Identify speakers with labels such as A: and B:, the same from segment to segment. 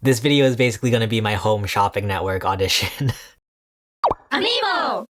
A: This video is basically gonna be my home shopping network audition.
B: Amiibo!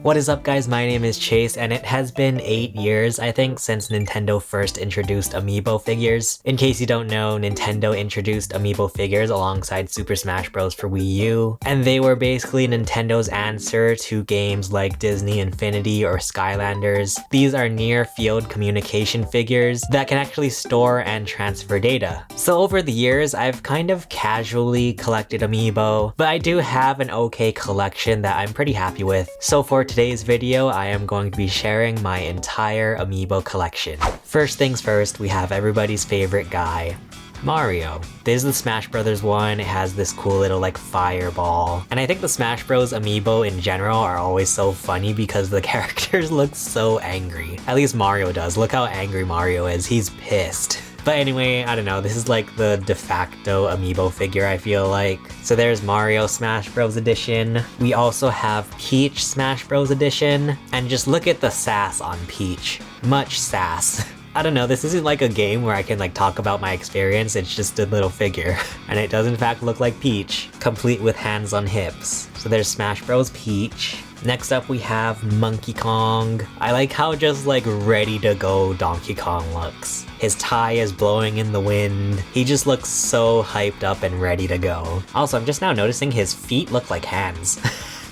A: What is up guys, my name is Chase and it has been 8 years I think since Nintendo first introduced Amiibo figures. In case you don't know, Nintendo introduced Amiibo figures alongside Super Smash Bros. For Wii U, and they were basically Nintendo's answer to games like Disney Infinity or Skylanders. These are near-field communication figures that can actually store and transfer data. So over the years, I've kind of casually collected Amiibo, but I do have an okay collection that I'm pretty happy with. So for today's video, I am going to be sharing my entire Amiibo collection. First things first, we have everybody's favorite guy, Mario. This is the Smash Brothers one. It has this cool little like fireball. And I think the Smash Bros Amiibo in general are always so funny because the characters look so angry. At least Mario does. Look how angry Mario is. He's pissed. But anyway, I don't know, this is like the de facto Amiibo figure, I feel like. So there's Mario Smash Bros Edition. We also have Peach Smash Bros Edition. And just look at the sass on Peach. Much sass. I don't know, this isn't like a game where I can like talk about my experience, it's just a little figure. And it does in fact look like Peach, complete with hands on hips. So there's Smash Bros Peach. Next up we have Monkey Kong. I like how just like ready to go Donkey Kong looks. His tie is blowing in the wind. He just looks so hyped up and ready to go. Also, I'm just now noticing his feet look like hands.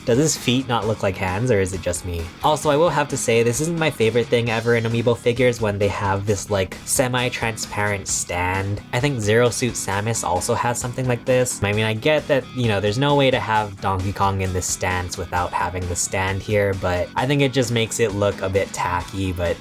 A: Does his feet not look like hands, or is it just me? Also, I will have to say, this isn't my favorite thing ever in Amiibo figures when they have this like semi-transparent stand. I think Zero Suit Samus also has something like this. I mean, I get that, you know, there's no way to have Donkey Kong in this stance without having the stand here, but I think it just makes it look a bit tacky, but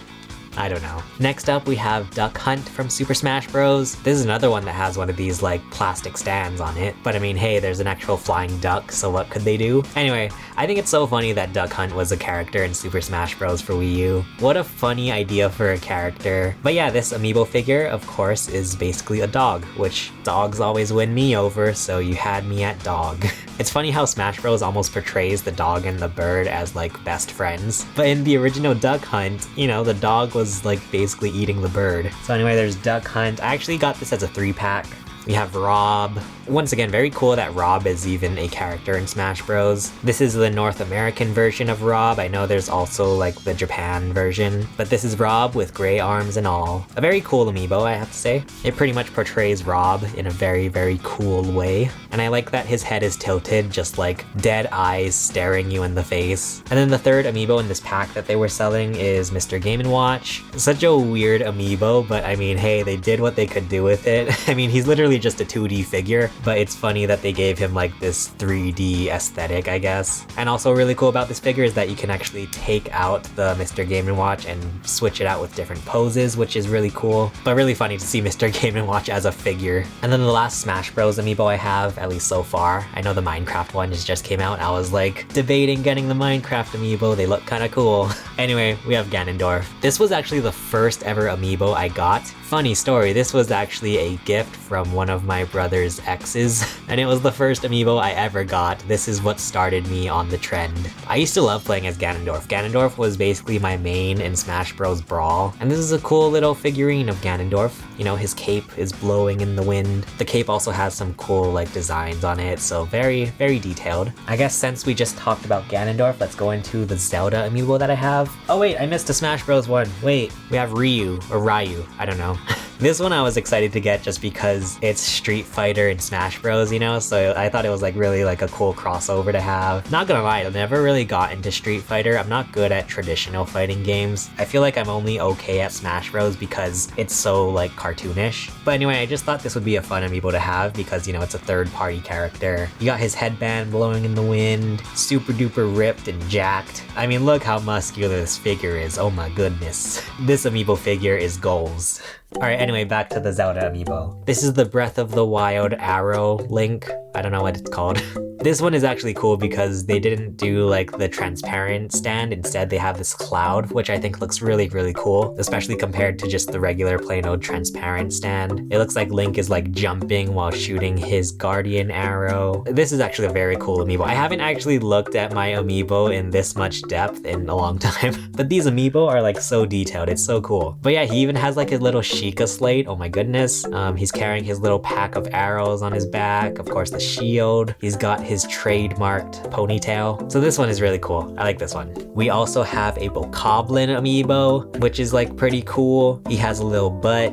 A: I don't know. Next up, we have Duck Hunt from Super Smash Bros. This is another one that has one of these like plastic stands on it. But I mean, hey, there's an actual flying duck, so what could they do? Anyway, I think it's so funny that Duck Hunt was a character in Super Smash Bros. For Wii U. What a funny idea for a character. But yeah, this Amiibo figure, of course, is basically a dog, which dogs always win me over, so you had me at dog. It's funny how Smash Bros. Almost portrays the dog and the bird as like best friends. But in the original Duck Hunt, you know, the dog was like basically eating the bird. So anyway, there's Duck Hunt. I actually got this as a 3-pack. We have Rob. Once again, very cool that Rob is even a character in Smash Bros. This is the North American version of Rob. I know there's also like the Japan version, but this is Rob with gray arms and all. A very cool Amiibo, I have to say. It pretty much portrays Rob in a very, very cool way. And I like that his head is tilted, just like dead eyes staring you in the face. And then the third Amiibo in this pack that they were selling is Mr. Game & Watch. Such a weird Amiibo, but I mean, hey, they did what they could do with it. I mean, he's literally just a 2D figure, but it's funny that they gave him like this 3D aesthetic, I guess. And also really cool about this figure is that you can actually take out the Mr. Game & Watch and switch it out with different poses, which is really cool, but really funny to see Mr. Game & Watch as a figure. And then the last Smash Bros Amiibo I have, at least so far, I know the Minecraft one just came out. I was like debating getting the Minecraft Amiibo, they look kind of cool. Anyway, we have Ganondorf. This was actually the first ever Amiibo I got. Funny story, this was actually a gift from one of my brother's exes, and it was the first Amiibo I ever got. This is what started me on the trend. I used to love playing as Ganondorf. Ganondorf was basically my main in Smash Bros. Brawl, and this is a cool little figurine of Ganondorf. You know, his cape is blowing in the wind. The cape also has some cool like designs on it, so very, very detailed. I guess since we just talked about Ganondorf, let's go into the Zelda Amiibo that I have. Oh wait, I missed a Smash Bros. One. Wait, we have Ryu, or Ryu, I don't know. This one I was excited to get just because it's Street Fighter and Smash Bros, you know, so I thought it was like really like a cool crossover to have. Not gonna lie, I never really got into Street Fighter. I'm not good at traditional fighting games. I feel like I'm only okay at Smash Bros because it's so like cartoonish. But anyway, I just thought this would be a fun Amiibo to have because, you know, it's a third-party character. You got his headband blowing in the wind, super duper ripped and jacked. I mean, look how muscular this figure is, oh my goodness. This Amiibo figure is goals. Alright, anyway, back to the Zelda Amiibo. This is the Breath of the Wild Arrow Link. I don't know what it's called. This one is actually cool because they didn't do like the transparent stand. Instead, they have this cloud, which I think looks really, really cool, especially compared to just the regular plain old transparent stand. It looks like Link is like jumping while shooting his guardian arrow. This is actually a very cool Amiibo. I haven't actually looked at my Amiibo in this much depth in a long time, but these Amiibo are like so detailed. It's so cool. But yeah, he even has like a little Sheikah slate. Oh my goodness. He's carrying his little pack of arrows on his back. Of course, the shield. He's got his trademarked ponytail. So this one is really cool. I like this one. We also have a Bokoblin amiibo, which is like pretty cool. He has a little butt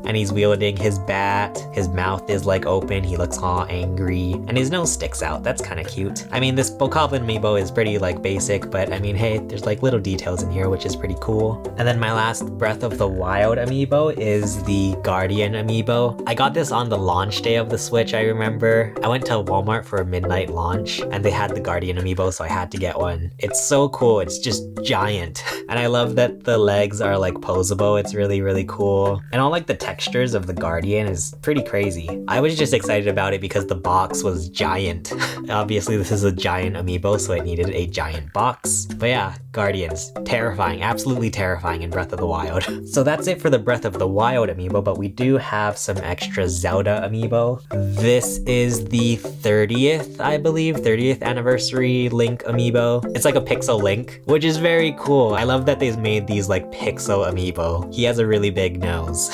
A: and he's wielding his bat. His mouth is like open. He looks all angry and his nose sticks out. That's kind of cute. I mean, this Bokoblin amiibo is pretty like basic, but I mean, hey, there's like little details in here, which is pretty cool. And then my last Breath of the Wild amiibo is the Guardian amiibo. I got this on the launch day of the Switch, I remember. I went to Walmart for a midnight launch and they had the Guardian amiibo, so I had to get one. It's so cool. It's just giant. And I love that the legs are like posable. It's really, really cool. And all like the textures of the Guardian is pretty crazy. I was just excited about it because the box was giant. Obviously, this is a giant amiibo, so it needed a giant box. But yeah, Guardians. Terrifying. Absolutely terrifying in Breath of the Wild. So that's it for the Breath of the Wild amiibo, but we do have some extra Zelda amiibo. This is the 30th, I believe, 30th anniversary Link amiibo. It's like a pixel Link, which is very cool. I love that they've made these like pixel amiibo. He has a really big nose,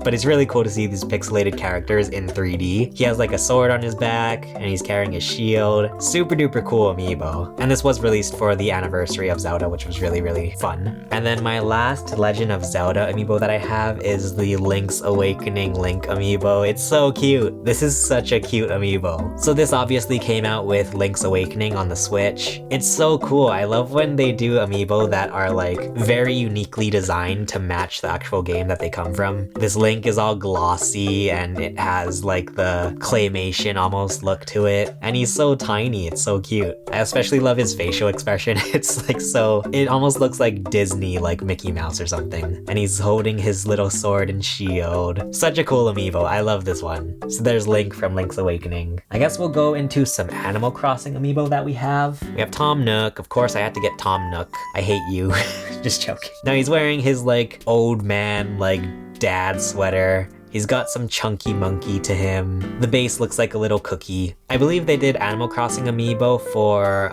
A: but it's really cool to see these pixelated characters in 3D. He has like a sword on his back and he's carrying a shield. Super duper cool amiibo. And this was released for the anniversary of Zelda, which was really, really fun. And then my last Legend of Zelda amiibo that I have is the Link's Awakening Link amiibo. It's so cute. This is such a cute amiibo. So this obviously came out with Link's Awakening on the Switch. It's so cool. I love when they do amiibo that are like very uniquely designed to match the actual game that they come from. This Link is all glossy and it has like the claymation almost look to it. And he's so tiny. It's so cute. I especially love his facial expression. It's like so, it almost looks like Disney, like Mickey Mouse or something. And he's holding his little sword and shield. Such a cool amiibo. I love this one. So there's Link from Link's Awakening. I guess we'll go into some Animal Crossing amiibo that we have. We have Tom Nook. Of course, I had to get Tom Nook. I hate you. Just joking. Now he's wearing his like old man, like dad sweater. He's got some chunky monkey to him. The base looks like a little cookie. I believe they did Animal Crossing amiibo for,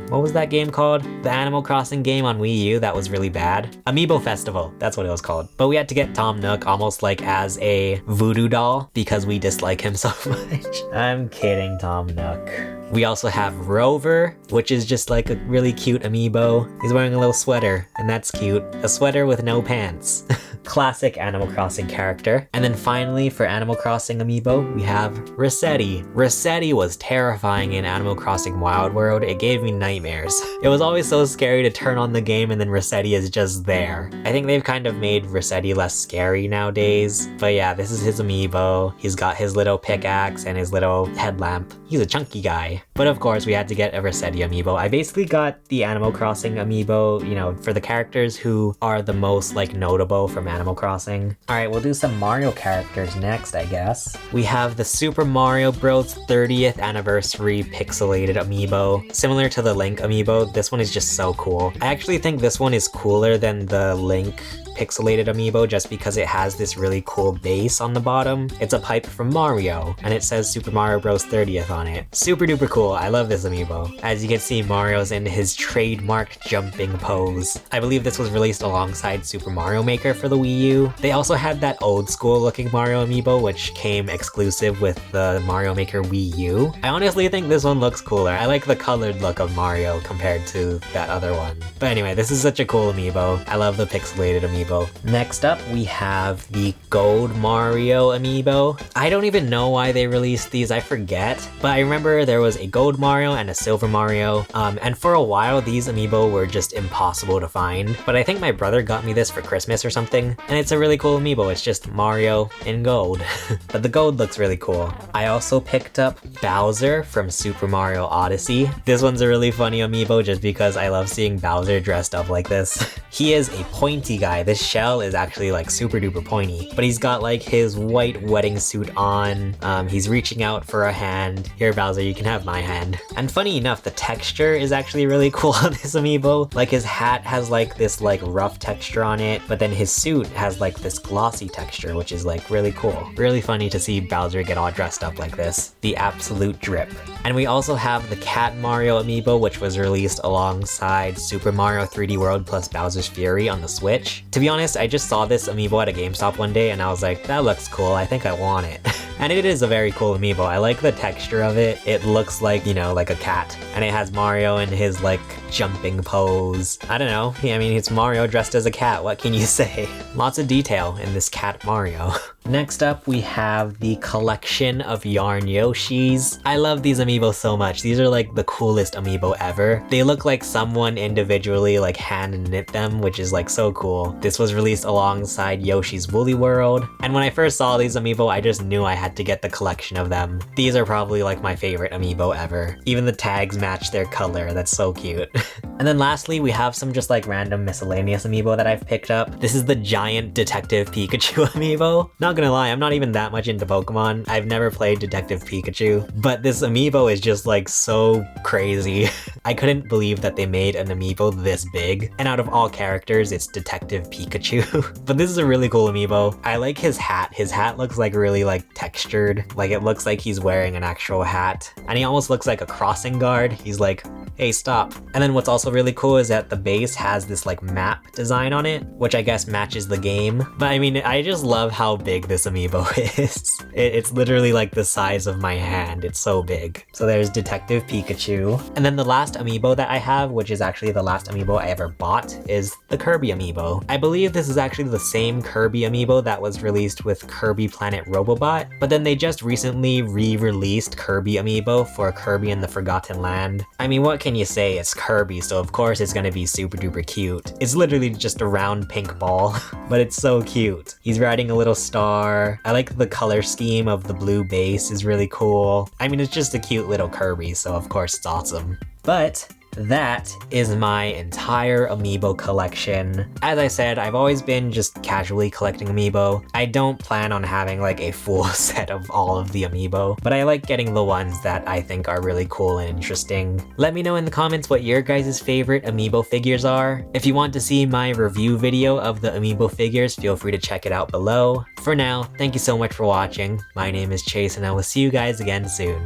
A: what was that game called? The Animal Crossing game on Wii U that was really bad. Amiibo Festival, that's what it was called. But we had to get Tom Nook almost like as a voodoo doll because we dislike him so much. I'm kidding, Tom Nook. We also have Rover, which is just like a really cute amiibo. He's wearing a little sweater, and that's cute. A sweater with no pants. Classic Animal Crossing character. And then finally, for Animal Crossing amiibo, we have Resetti. Resetti was terrifying in Animal Crossing Wild World. It gave me nightmares. It was always so scary to turn on the game and then Resetti is just there. I think they've kind of made Resetti less scary nowadays. But yeah, this is his amiibo. He's got his little pickaxe and his little headlamp. He's a chunky guy. But of course, we had to get a Resetti amiibo. I basically got the Animal Crossing amiibo, you know, for the characters who are the most like notable from Animal Crossing. All right, we'll do some Mario characters next, I guess. We have the Super Mario Bros. 30th anniversary pixelated amiibo. Similar to the Link amiibo, this one is just so cool. I actually think this one is cooler than the Link pixelated amiibo just because it has this really cool base on the bottom. It's a pipe from Mario and it says Super Mario Bros. 30th on it. Super duper cool. I love this amiibo. As you can see, Mario's in his trademark jumping pose. I believe this was released alongside Super Mario Maker for the Wii U. They also had that old school looking Mario amiibo which came exclusive with the Mario Maker Wii U. I honestly think this one looks cooler. I like the colored look of Mario compared to that other one. But anyway, this is such a cool amiibo. I love the pixelated amiibo. Next up, we have the Gold Mario amiibo. I don't even know why they released these, I forget, but I remember there was a Gold Mario and a Silver Mario, and for a while these amiibo were just impossible to find, but I think my brother got me this for Christmas or something, and it's a really cool amiibo. It's just Mario in gold, but the gold looks really cool. I also picked up Bowser from Super Mario Odyssey. This one's a really funny amiibo just because I love seeing Bowser dressed up like this. He is a pointy guy. This shell is actually like super duper pointy, but he's got like his white wedding suit on. He's reaching out for a hand. Here, Bowser, you can have my hand. And funny enough, the texture is actually really cool on this amiibo. Like his hat has like this like rough texture on it, but then his suit has like this glossy texture, which is like really cool. Really funny to see Bowser get all dressed up like this. The absolute drip. And we also have the Cat Mario amiibo, which was released alongside Super Mario 3D World plus Bowser's Fury on the Switch. To be be honest, I just saw this amiibo at a GameStop one day and I was like, that looks cool, I think I want it. And it is a very cool amiibo. I like the texture of it. It looks like, you know, like a cat. And it has Mario in his like jumping pose. I don't know. I mean, it's Mario dressed as a cat. What can you say? Lots of detail in this cat Mario. Next up, we have the collection of Yarn Yoshis. I love these amiibo so much. These are like the coolest amiibo ever. They look like someone individually like hand knit them, which is like so cool. This was released alongside Yoshi's Woolly World. And when I first saw these amiibo, I just knew I had to get the collection of them. These are probably like my favorite amiibo ever. Even the tags match their color. That's so cute. And then lastly, we have some just like random miscellaneous amiibo that I've picked up. This is the giant Detective Pikachu amiibo. Not gonna lie, I'm not even that much into Pokemon. I've never played Detective Pikachu, but this amiibo is just like so crazy. I couldn't believe that they made an amiibo this big. And out of all characters, it's Detective Pikachu. But this is a really cool amiibo. I like his hat. His hat looks like really like textured. Like it looks like he's wearing an actual hat. And he almost looks like a crossing guard. He's like, hey, stop. And then what's also really cool is that the base has this like map design on it, which I guess matches the game. But I mean, I just love how big this amiibo is. It's literally like the size of my hand. It's so big. So there's Detective Pikachu. And then the last amiibo that I have, which is actually the last amiibo I ever bought, is the Kirby amiibo. I believe this is actually the same Kirby amiibo that was released with Kirby Planet Robobot, but then they just recently re-released Kirby amiibo for Kirby and the Forgotten Land. I mean, what can you say? It's Kirby, so of course it's gonna be super duper cute. It's literally just a round pink ball, but it's so cute. He's riding a little star. I like the color scheme of the blue base is really cool. I mean, it's just a cute little Kirby, so of course it's awesome. But that is my entire amiibo collection. As I said, I've always been just casually collecting amiibo. I don't plan on having like a full set of all of the amiibo, but I like getting the ones that I think are really cool and interesting. Let me know in the comments what your guys' favorite amiibo figures are. If you want to see my review video of the amiibo figures, feel free to check it out below. For now, thank you so much for watching. My name is Chase and I will see you guys again soon.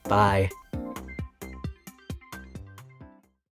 A: Bye.